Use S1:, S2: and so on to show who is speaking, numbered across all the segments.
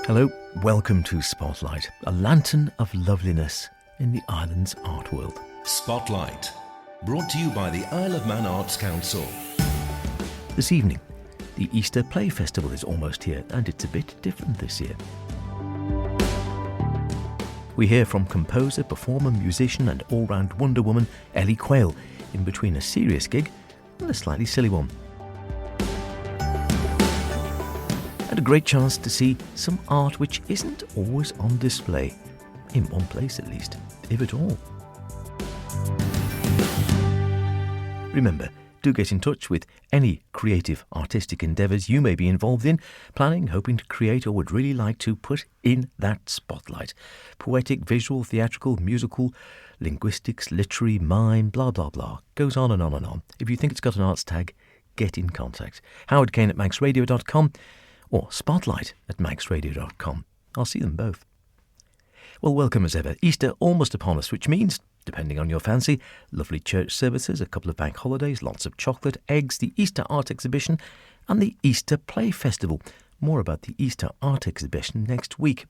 S1: Hello, welcome to Spotlight, a lantern of loveliness in the island's art world.
S2: Spotlight, brought to you by the Isle of Man Arts Council.
S1: This evening, the Easter Play Festival is almost here, and it's a bit different this year. We hear from composer, performer, musician and all-round Wonder Woman Ellie Quayle in between a serious gig and a slightly silly one. And a great chance to see some art which isn't always on display, in one place at least, if at all. Remember, do get in touch with any creative artistic endeavours you may be involved in, planning, hoping to create or would really like to put in that spotlight. Poetic, visual, theatrical, musical, linguistics, literary, mime, blah blah blah. Goes on and on and on. If you think it's got an arts tag, get in contact. Howard Kane at manxradio.com or spotlight@manxradio.com. I'll see them both. Well, welcome as ever. Easter almost upon us, which means, depending on your fancy, lovely church services, a couple of bank holidays, lots of chocolate, eggs, the Easter Art Exhibition and the Easter Play Festival. More about the Easter Art Exhibition next week.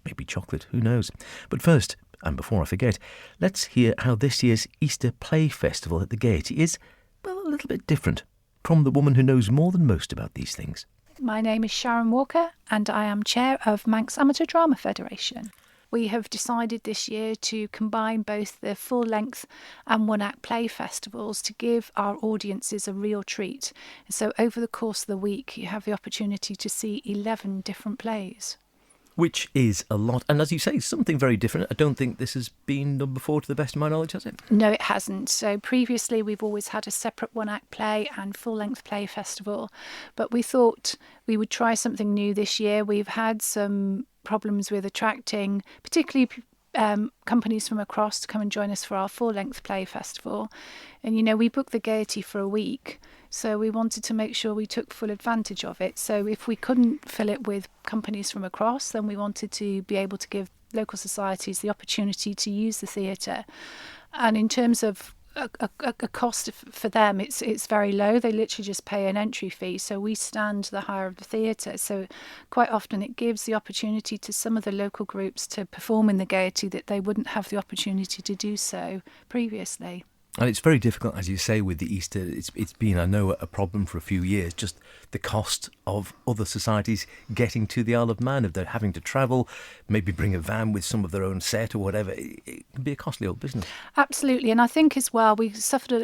S1: Maybe chocolate, who knows. But first, and before I forget, let's hear how this year's Easter Play Festival at the Gaiety is, well, a little bit different from the woman who knows more than most about these things.
S3: My name is Sharon Walker and I am Chair of Manx Amateur Drama Federation. We have decided this year to combine both the full-length and one-act play festivals to give our audiences a real treat. So over the course of the week, you have the opportunity to see 11 different plays.
S1: Which is a lot. And as you say, something very different. I don't think this has been done before, to the best of my knowledge, has it?
S3: No, it hasn't. So previously we've always had a separate one-act play and full-length play festival. But we thought we would try something new this year. We've had some problems with attracting particularly companies from across to come and join us for our full-length play festival. And, you know, we booked the Gaiety for a week. So we wanted to make sure we took full advantage of it. So if we couldn't fill it with companies from across, then we wanted to be able to give local societies the opportunity to use the theatre. And in terms of a cost for them, it's very low. They literally just pay an entry fee. So we stand the hire of the theatre. So quite often it gives the opportunity to some of the local groups to perform in the Gaiety that they wouldn't have the opportunity to do so previously.
S1: And it's very difficult, as you say, with the Easter. It's been, I know, a problem for a few years, just the cost of other societies getting to the Isle of Man. If they're having to travel, maybe bring a van with some of their own set or whatever, it can be a costly old business. Absolutely.
S3: And I think as well, we've suffered a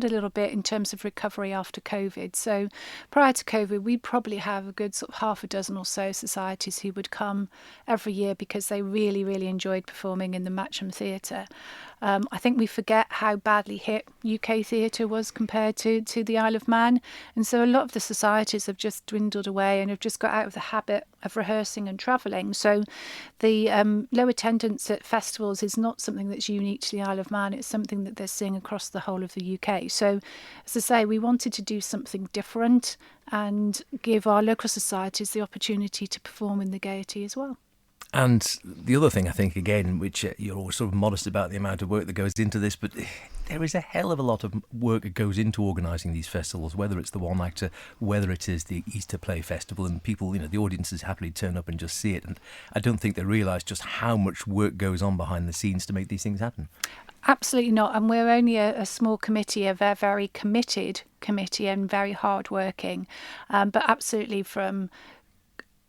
S3: little bit in terms of recovery after COVID. So prior to COVID, we'd probably have a good sort of half a dozen or so societies who would come every year because they really, really enjoyed performing in the Matcham Theatre. I think we forget how badly hit UK theatre was compared to the Isle of Man. And so a lot of the societies have just dwindled away and have just got out of the habit of rehearsing and travelling. So the low attendance at festivals is not something that's unique to the Isle of Man. It's something that they're seeing across the whole of the UK. So, as I say, we wanted to do something different and give our local societies the opportunity to perform in the Gaiety as well.
S1: And the other thing, I think, again, which you're always sort of modest about the amount of work that goes into this, but there is a hell of a lot of work that goes into organising these festivals, whether it's the one actor, whether it is the Easter Play Festival, and people, you know, the audiences happily turn up and just see it. And I don't think they realise just how much work goes on behind the scenes to make these things happen.
S3: Absolutely not. And we're only a small committee, a very, very committed committee and very hard-working. But absolutely, from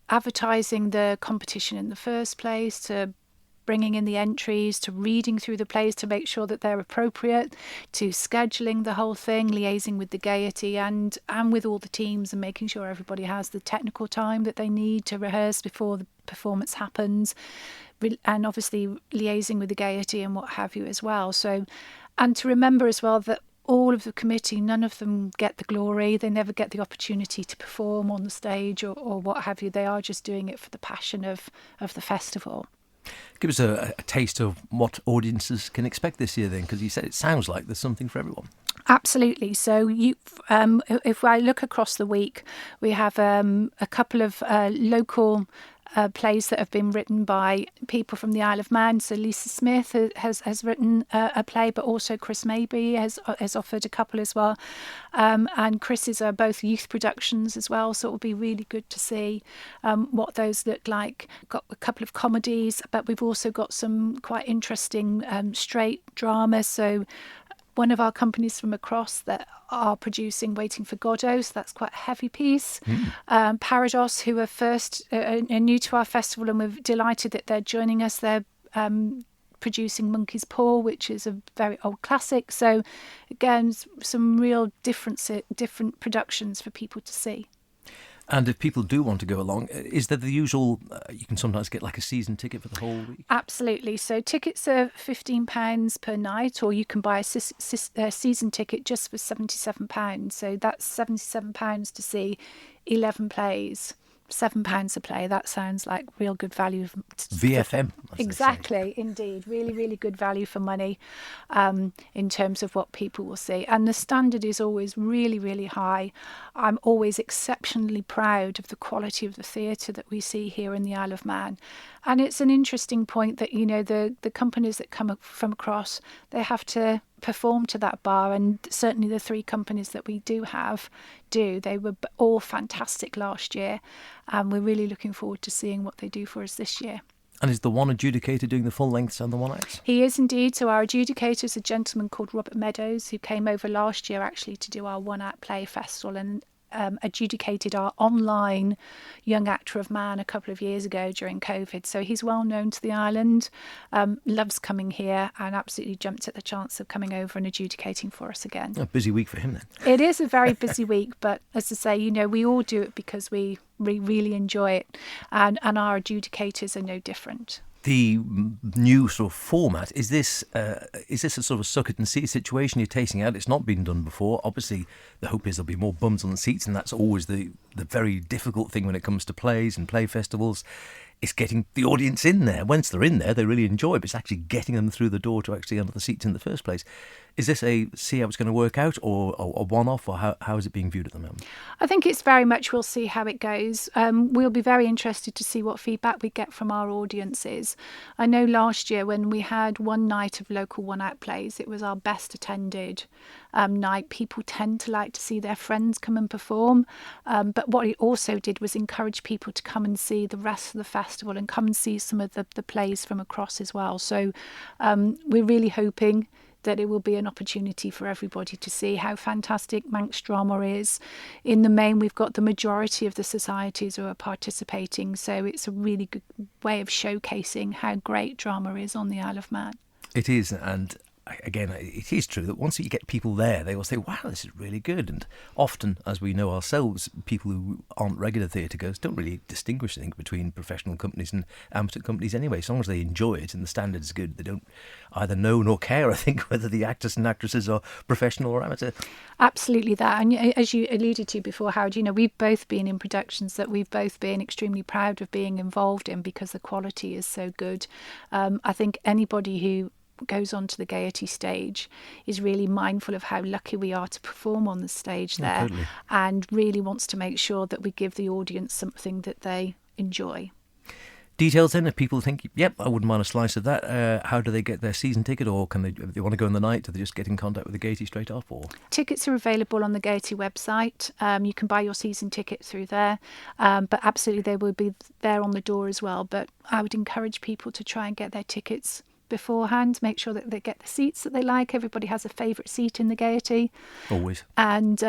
S3: advertising the competition in the first place, to bringing in the entries, to reading through the plays to make sure that they're appropriate, to scheduling the whole thing, liaising with the Gaiety and with all the teams and making sure everybody has the technical time that they need to rehearse before the performance happens, and obviously liaising with the Gaiety and what have you as well. So, and to remember as well that all of the committee, none of them get the glory. They never get the opportunity to perform on the stage or what have you. They are just doing it for the passion of the festival.
S1: Give us a taste of what audiences can expect this year then, because you said it sounds like there's something for everyone.
S3: Absolutely. So if I look across the week, we have a couple of local plays that have been written by people from the Isle of Man. So Lisa Smith has written a play, but also Chris Mabey has offered a couple as well. And Chris's are both youth productions as well, so it will be really good to see what those look like. Got a couple of comedies, but we've also got some quite interesting straight drama. So one of our companies from across that are producing Waiting for Godot, so that's quite a heavy piece. Parados, who are new to our festival, and we're delighted that they're joining us. They're producing Monkey's Paw, which is a very old classic. So again, some real different productions for people to see.
S1: And if people do want to go along, is there the usual, you can sometimes get like a season ticket for the whole week?
S3: Absolutely. So tickets are £15 per night, or you can buy a season ticket just for £77. So that's £77 to see 11 plays. £7 a play. That sounds like real good value.
S1: VFM.
S3: Exactly, indeed. Really, really good value for money in terms of what people will see. And the standard is always really, really high. I'm always exceptionally proud of the quality of the theatre that we see here in the Isle of Man. And it's an interesting point that, the companies that come from across, they have to perform to that bar, and certainly the three companies that we do have do. They were all fantastic last year, and we're really looking forward to seeing what they do for us this year.
S1: And is the one adjudicator doing the full lengths and the one acts?
S3: He is indeed. So our adjudicator is a gentleman called Robert Meadows, who came over last year actually to do our one act play festival, and adjudicated our online Young Actor of Man a couple of years ago during COVID. So he's well known to the island, loves coming here, and absolutely jumped at the chance of coming over and adjudicating for us again.
S1: A busy week for him then.
S3: It is a very busy week, but as I say, we all do it because we really enjoy it, and our adjudicators are no different.
S1: The new sort of format, is this a sort of suck it and see situation you're tasting out? It's not been done before. Obviously, the hope is there'll be more bums on the seats, and that's always the very difficult thing when it comes to plays and play festivals. It's getting the audience in there. Once they're in there, they really enjoy it, but it's actually getting them through the door to actually under the seats in the first place. Is this a see how it's going to work out, or a one-off, or how is it being viewed at the moment?
S3: I think it's very much we'll see how it goes. We'll be very interested to see what feedback we get from our audiences. I know last year when we had one night of local one-act plays, it was our best attended night. People tend to like to see their friends come and perform. But what it also did was encourage people to come and see the rest of the festival and come and see some of the plays from across as well. So we're really hoping that it will be an opportunity for everybody to see how fantastic Manx drama is. In the main, we've got the majority of the societies who are participating, so it's a really good way of showcasing how great drama is on the Isle of Man.
S1: It is, and again, it is true that once you get people there, they will say, wow, this is really good. And often, as we know ourselves, people who aren't regular theatre goers don't really distinguish, I think, between professional companies and amateur companies anyway. As long as they enjoy it and the standard is good, they don't either know nor care, I think, whether the actors and actresses are professional or amateur. Absolutely that. And as you alluded to before, Howard, we've both been in productions that we've both been extremely proud of being involved in because the quality is so good. I think anybody who goes onto the Gaiety stage is really mindful of how lucky we are to perform on the stage there, totally. And really wants to make sure that we give the audience something that they enjoy. Details then, if people think, yep, I wouldn't mind a slice of that, how do they get their season ticket, or can they, if they want to go in the night, do they just get in contact with the Gaiety straight off? Or tickets are available on the Gaiety website. You can buy your season ticket through there, but absolutely they will be there on the door as well. But I would encourage people to try and get their tickets beforehand, make sure that they get the seats that they like. Everybody has a favourite seat in the Gaiety. Always. And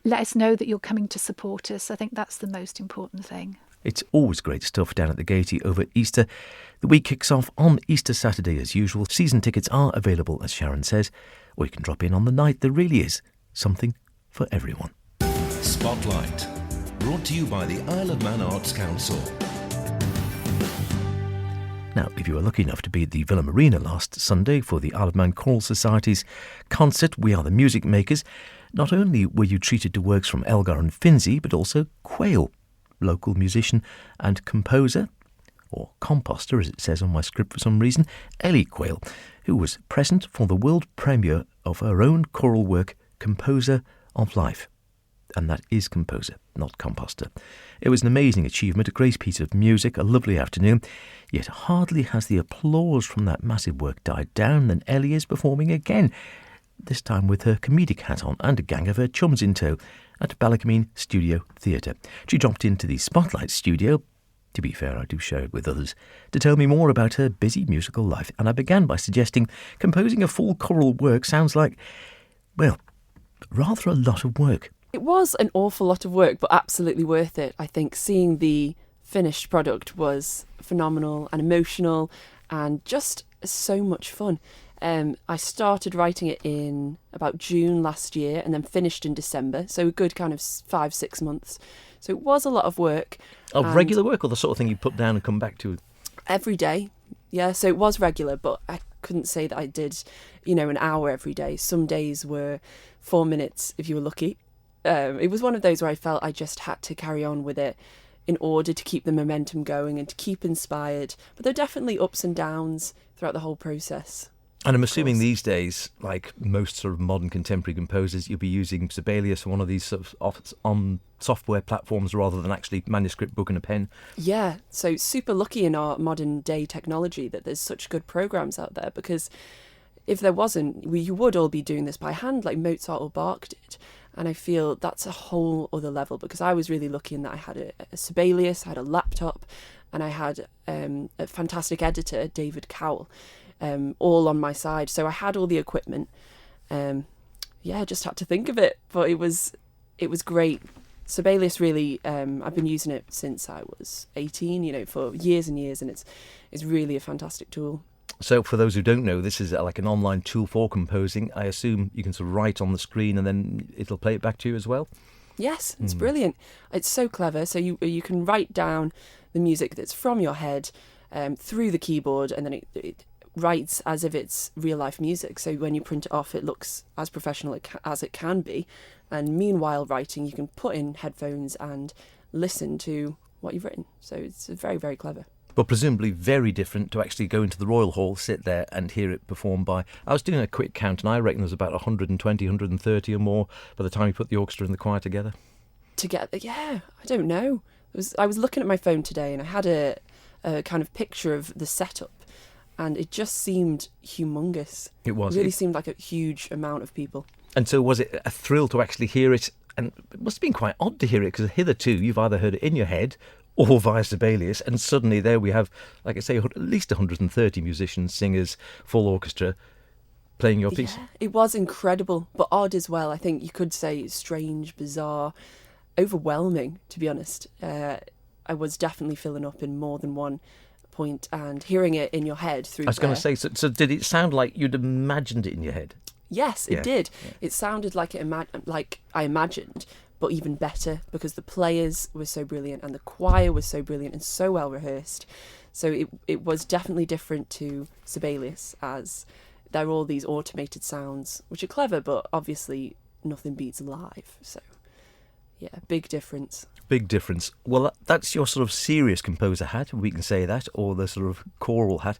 S1: let us know that you're coming to support us. I think that's the most important thing. It's always great stuff down at the Gaiety over Easter. The week kicks off on Easter Saturday as usual. Season tickets are available, as Sharon says, or you can drop in on the night. There really is something for everyone.
S2: Spotlight, brought to you by the Isle of Man Arts Council.
S1: Now, if you were lucky enough to be at the Villa Marina last Sunday for the Isle of Man Choral Society's concert, We Are the Music Makers, not only were you treated to works from Elgar and Finzi, but also Quayle, local musician and composer, or composter as it says on my script for some reason, Ellie Quayle, who was present for the world premiere of her own choral work, Composer of Life. and that is composer, not composter. It was an amazing achievement, a great piece of music, a lovely afternoon, yet hardly has the applause from that massive work died down than Ellie is performing again, this time with her comedic hat on and a gang of her chums in tow at Ballacamine Studio Theatre. She dropped into the Spotlight studio, to be fair, I do share it with others, to tell me more about her busy musical life, and I began by suggesting composing a full choral work sounds like, well, rather a lot of work.
S4: It was an awful lot of work, but absolutely worth it. I think seeing the finished product was phenomenal and emotional and just so much fun. I started writing it in about June last year and then finished in December, so a good kind of 5-6 months. So it was a lot of work.
S1: Of regular work, or the sort of thing you put down and come back to?
S4: Every day, yeah. So it was regular, but I couldn't say that I did, an hour every day. Some days were 4 minutes if you were lucky. It was one of those where I felt I just had to carry on with it in order to keep the momentum going and to keep inspired. But there are definitely ups and downs throughout the whole process.
S1: And I'm assuming these days, like most sort of modern contemporary composers, you'll be using Sibelius or one of these sort of on software platforms rather than actually manuscript book and a pen. Yeah,
S4: so super lucky in our modern day technology that there's such good programs out there, because if there wasn't, you would all be doing this by hand like Mozart or Bach did. And I feel that's a whole other level, because I was really lucky in that I had a Sibelius, I had a laptop, and I had a fantastic editor, David Cowell, all on my side. So I had all the equipment. Just had to think of it, but it was great. Sibelius really, I've been using it since I was 18, for years and years, and it's really a fantastic tool.
S1: So for those who don't know, this is like an online tool for composing. I assume you can sort of write on the screen and then it'll play it back to you as well?
S4: Yes, it's brilliant. It's so clever. So you can write down the music that's from your head through the keyboard, and then it writes as if it's real life music. So when you print it off, it looks as professional as it can be. And meanwhile writing, you can put in headphones and listen to what you've written. So it's very, very clever.
S1: But presumably very different to actually go into the Royal Hall, sit there and hear it performed by... I was doing a quick count and I reckon there's about 120, 130 or more by the time you put the orchestra and the choir together.
S4: Yeah, I don't know. I was looking at my phone today and I had a kind of picture of the setup, and it just seemed humongous.
S1: It was.
S4: It really seemed like a huge amount of people. And
S1: so was it a thrill to actually hear it? And it must have been quite odd to hear it, because hitherto you've either heard it in your head or via Sibelius, and suddenly there we have, like I say, at least 130 musicians, singers, full orchestra playing your piece.
S4: Yeah, it was incredible, but odd as well. I think you could say strange, bizarre, overwhelming, to be honest. I was definitely filling up in more than one point, and hearing it in your head through...
S1: I was going to say, so did it sound like you'd imagined it in your head?
S4: Yes, it did. Yeah. It sounded like I imagined, but even better, because the players were so brilliant and the choir was so brilliant and so well rehearsed. So it was definitely different to Sibelius, as there are all these automated sounds, which are clever, but obviously nothing beats live. So, yeah, big difference.
S1: Big difference. Well, that's your sort of serious composer hat, we can say that, or the sort of choral hat.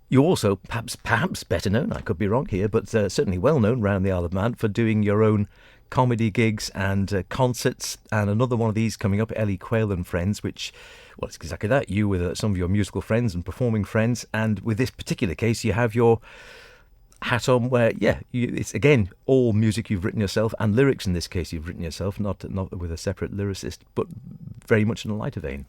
S1: You're also perhaps better known, I could be wrong here, but certainly well known around the Isle of Man for doing your own comedy gigs and concerts, and another one of these coming up, Ellie Quayle and Friends, which, well, it's exactly that. You with some of your musical friends and performing friends, and with this particular case, you have your hat on where, it's again all music you've written yourself, and lyrics in this case you've written yourself, not with a separate lyricist, but very much in a lighter vein.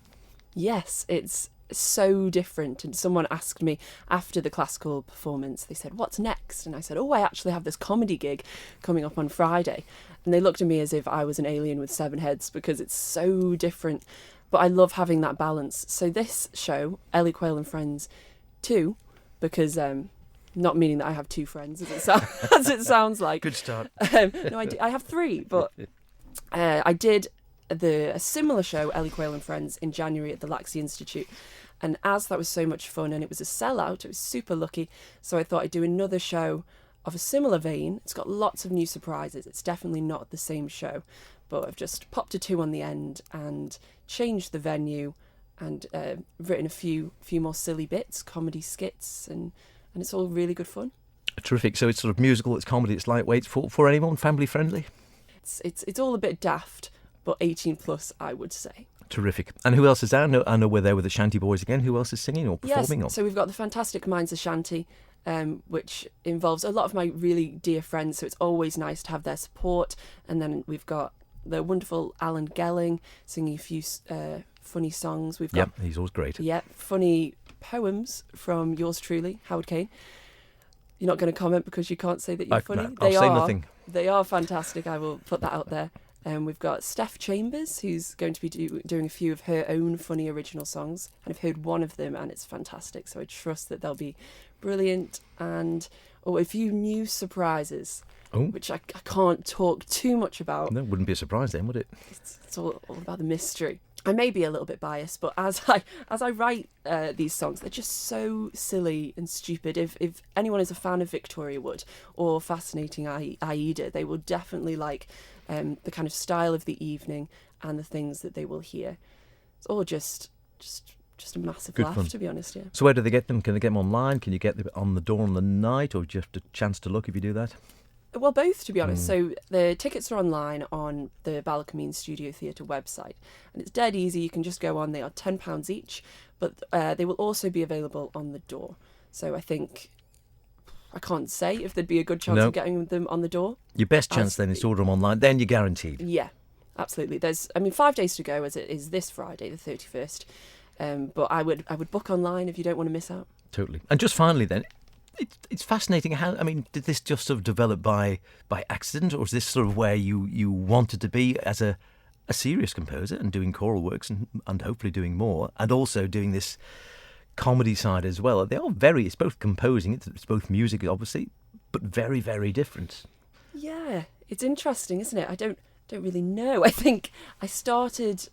S4: Yes, it's so different. And someone asked me after the classical performance, they said, "What's next?" And I said, "I actually have this comedy gig coming up on Friday." And they looked at me as if I was an alien with 7 heads, because it's so different. But I love having that balance. So this show, Ellie Quayle and Friends 2, because not meaning that I have 2 friends, as it sounds like.
S1: Good start.
S4: No, I have 3, but I did a similar show, Ellie Quayle and Friends, in January at the Laxey Institute. And as that was so much fun and it was a sellout, it was super lucky. So I thought I'd do another show of a similar vein. It's got lots of new surprises. It's definitely not the same show, but I've just popped a 2 on the end and changed the venue and written a few more silly bits, comedy skits, and it's all really good fun.
S1: Terrific. So it's sort of musical, it's comedy, it's lightweight, for anyone, family friendly?
S4: it's all a bit daft, but 18 plus, I would say.
S1: Terrific. And who else is there? I know we're there with the Shanty Boys again. Who else is singing or performing?
S4: Yes, so we've got the fantastic Minds of Shanty, which involves a lot of my really dear friends, so it's always nice to have their support. And then we've got the wonderful Alan Gelling singing a few funny songs. We've got,
S1: he's always great.
S4: Yeah, funny poems from yours truly, Howard Kane. You're not going to comment because you can't say that you're funny.
S1: No, I'll say nothing.
S4: They are fantastic. I will put that out there. We've got Steph Chambers, who's going to be doing a few of her own funny original songs. And I've heard one of them and it's fantastic. So I trust that they'll be brilliant. And a few new surprises, which I can't talk too much about.
S1: No, wouldn't be a surprise then, would it?
S4: It's all about the mystery. I may be a little bit biased, but as I write these songs, they're just so silly and stupid. If anyone is a fan of Victoria Wood or Fascinating Aida, they will definitely like the kind of style of the evening and the things that they will hear. It's all just a massive
S1: Good
S4: laugh,
S1: fun.
S4: to be honest. Yeah.
S1: So where do they get them? Can they get them online? Can you get them on the door on the night, or do you have a chance to look if you do that?
S4: Well, both, to be honest. So the tickets are online on the Ballycomeen Studio Theatre website. And it's dead easy. You can just go on. They are £10 each. But they will also be available on the door. So I think, I can't say if there'd be a good chance of getting them on the door.
S1: Your best chance then is to order them online. Then you're guaranteed.
S4: Yeah, absolutely. There's, 5 days to go, as it is this Friday, the 31st. But I would book online if you don't want to miss out.
S1: Totally. And just finally then, it's fascinating how, did this just sort of develop by accident, or is this sort of where you wanted to be as a serious composer and doing choral works and hopefully doing more, and also doing this comedy side as well? They are it's both composing, it's both music obviously, but very, very different.
S4: Yeah, it's interesting, isn't it? I don't really know. I think I started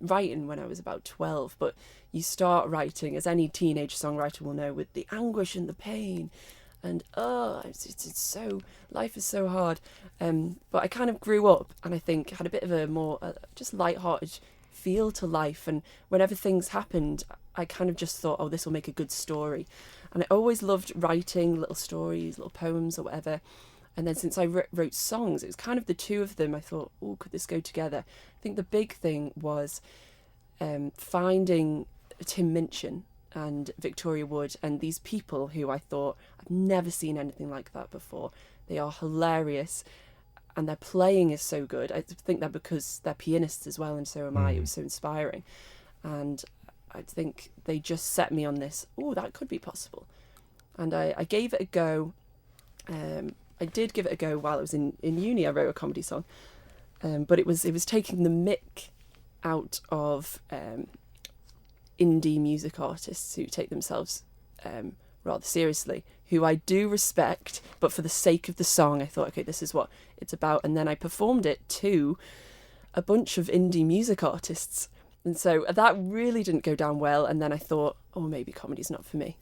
S4: writing when I was about 12, but you start writing, as any teenage songwriter will know, with the anguish and the pain, and it's so, life is so hard. But I kind of grew up, and I think had a bit of a more just light-hearted feel to life. And whenever things happened, I kind of just thought, this will make a good story. And I always loved writing little stories, little poems, or whatever. And then since I wrote songs, it was kind of the two of them. I thought, could this go together? I think the big thing was finding Tim Minchin and Victoria Wood and these people who I thought, I've never seen anything like that before. They are hilarious and their playing is so good. I think that because they're pianists as well, and so am I. It was so inspiring. And I think they just set me on this, that could be possible. And I gave it a go. I did give it a go while I was in uni. I wrote a comedy song. But it was taking the mick out of indie music artists who take themselves rather seriously, who I do respect, but for the sake of the song, I thought, okay, this is what it's about. And then I performed it to a bunch of indie music artists. And so that really didn't go down well. And then I thought, maybe comedy's not for me.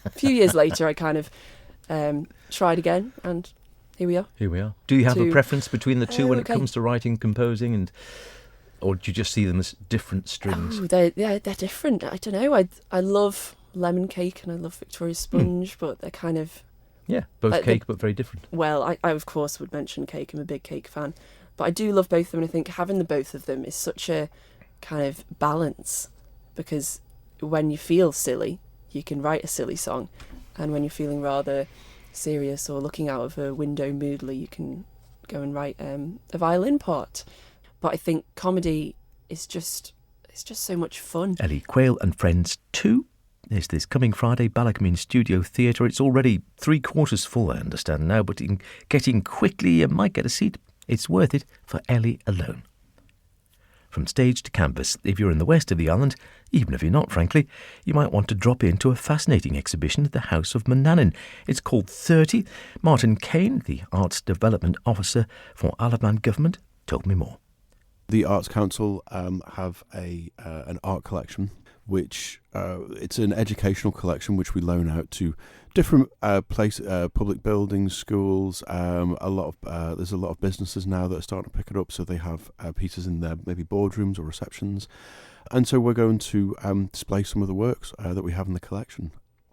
S4: A few years later, I kind of tried again, and here we are. Do you have a preference between the two when it comes to writing, composing, or do you just see them as different strings? They're different. I don't know. I love lemon cake and I love Victoria Sponge, but they're kind of
S1: both cake but very different.
S4: Well, I of course would mention cake. I'm a big cake fan, but I do love both of them, and I think having the both of them is such a kind of balance, because when you feel silly, you can write a silly song, and when you're feeling rather serious or looking out of a window moodily, you can go and write a violin part. But I think comedy is it's just so much fun.
S1: Ellie Quayle and Friends 2 is this coming Friday, Ballycomeen Studio Theatre. It's already 3/4 full, I understand now, but in getting quickly, you might get a seat. It's worth it for Ellie alone. From stage to canvas, if you're in the west of the island, even if you're not, frankly, you might want to drop into a fascinating exhibition at the House of Manannan. It's called 30. Martin Kane, the Arts Development Officer for Isle of Man Government, told me more.
S5: The Arts Council have an art collection, which it's an educational collection which we loan out to different public buildings, schools. There's a lot of businesses now that are starting to pick it up, so they have pieces in their maybe boardrooms or receptions, and so we're going to display some of the works that we have in the collection.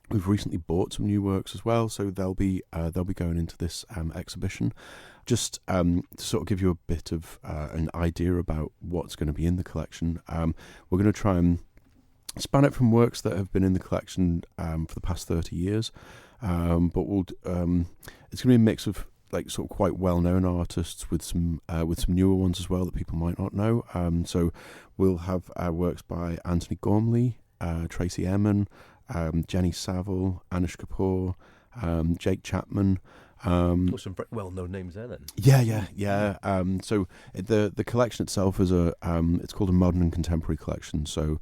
S5: We've recently bought some new works as well, so they'll be going into this exhibition. Just to sort of give you a bit of an idea about what's going to be in the collection, we're going to try and span it from works that have been in the collection for the past 30 years, but it's going to be a mix of like sort of quite well-known artists with some newer ones as well that people might not know. So we'll have works by Anthony Gormley, Tracy Emin, Jenny Saville, Anish Kapoor, Jake Chapman.
S1: Some very well-known names there then.
S5: Yeah. So the collection itself is it's called a modern and contemporary collection. So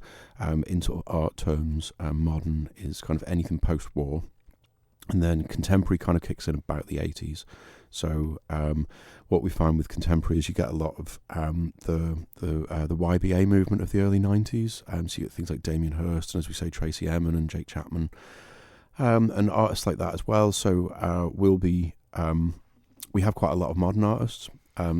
S5: in sort of art terms, modern is kind of anything post-war, and then contemporary kind of kicks in about the 80s. So what we find with contemporary is you get a lot of the YBA movement of the early 90s. So you get things like Damien Hirst and, as we say, Tracy Emin and Jake Chapman, and artists like that as well. So we have quite a lot of modern artists.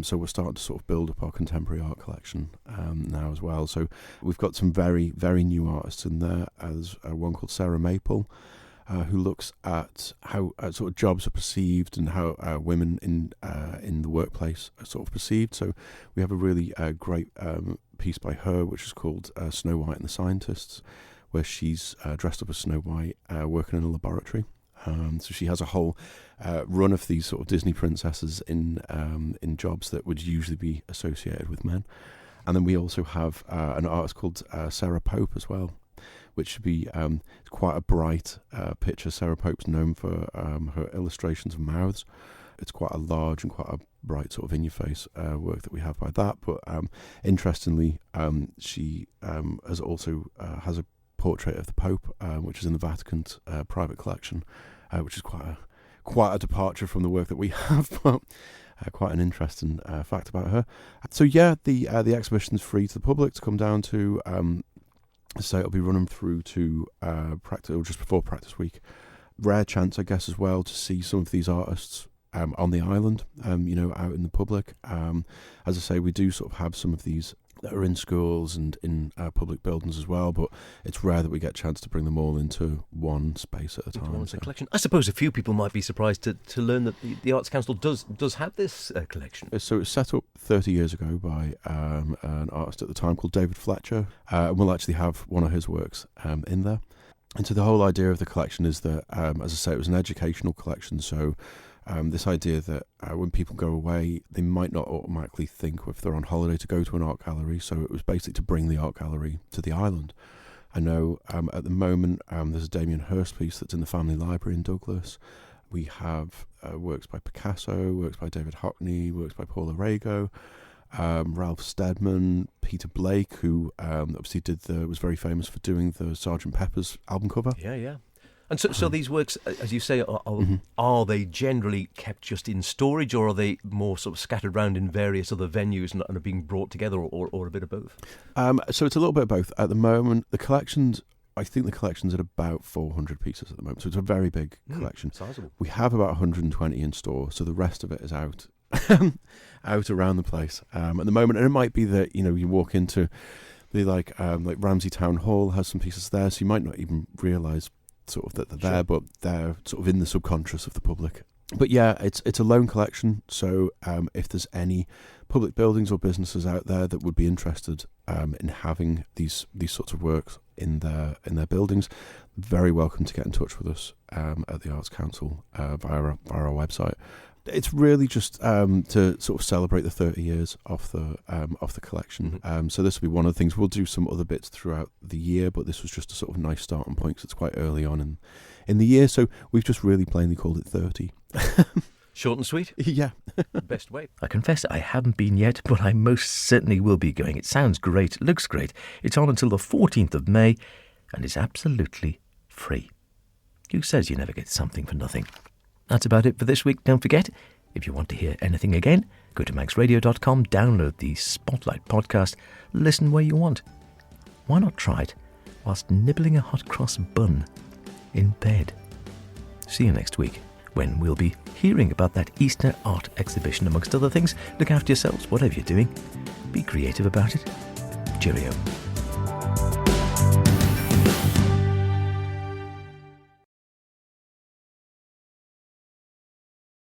S5: So we're starting to sort of build up our contemporary art collection now as well. So we've got some very, very new artists in there. There's one called Sarah Maple, who looks at how sort of jobs are perceived and how women in the workplace are sort of perceived. So we have a really great piece by her, which is called Snow White and the Scientists, where she's dressed up as Snow White, working in a laboratory. So she has a whole run of these sort of Disney princesses in jobs that would usually be associated with men. And then we also have an artist called Sarah Pope as well, which should be quite a bright picture. Sarah Pope's known for her illustrations of mouths. It's quite a large and quite a bright sort of in-your-face work that we have by that. But interestingly, she has a portrait of the Pope, which is in the Vatican's private collection, which is quite a departure from the work that we have, but quite an interesting fact about her. So yeah, the exhibition's free to the public to come down to. So it'll be running through to practice, or just before practice week. Rare chance, I guess, as well, to see some of these artists on the island, out in the public. As I say, we do sort of have some of these that are in schools and in public buildings as well, but it's rare that we get a chance to bring them all into one space at a time.
S1: Collection. I suppose a few people might be surprised to learn that the Arts Council does have this collection.
S5: So it was set up 30 years ago by an artist at the time called David Fletcher, and we'll actually have one of his works in there. And so the whole idea of the collection is that, as I say, it was an educational collection, so this idea that when people go away, they might not automatically think, if they're on holiday, to go to an art gallery. So it was basically to bring the art gallery to the island. I know at the moment there's a Damien Hirst piece that's in the Family Library in Douglas. We have works by Picasso, works by David Hockney, works by Paul Arago, Ralph Steadman, Peter Blake, who obviously was very famous for doing the Sgt. Pepper's album cover.
S1: Yeah. And so these works, as you say, are they generally kept just in storage, or are they more sort of scattered around in various other venues and are being brought together, or a bit of both? So it's a little bit of both. At the moment, I think the collection's at about 400 pieces at the moment, so it's a very big collection. Sizable.
S5: We have about 120 in store, so the rest of it is out around the place at the moment. And it might be that, you walk into the like Ramsey Town Hall has some pieces there, so you might not even realise sort of that they're there, but they're sort of in the subconscious of the public. But yeah, it's a loan collection, so if there's any public buildings or businesses out there that would be interested in having these sorts of works in their buildings, very welcome to get in touch with us at the Arts Council via our website. It's really just to sort of celebrate the 30 years of the collection.
S1: Mm-hmm.
S5: So this will be one of the things. We'll do some other bits throughout the year, but this was just a sort of nice starting point because it's quite early on in the year. So we've just really plainly called it 30.
S1: Short and sweet?
S5: Yeah.
S1: Best way. I confess I haven't been yet, but I most certainly will be going. It sounds great, looks great. It's on until the 14th of May, and it's absolutely free. Who says you never get something for nothing? That's about it for this week. Don't forget, if you want to hear anything again, go to maxradio.com, download the Spotlight podcast, listen where you want. Why not try it whilst nibbling a hot cross bun in bed? See you next week, when we'll be hearing about that Easter art exhibition, amongst other things. Look after yourselves, whatever you're doing. Be creative about it. Cheerio.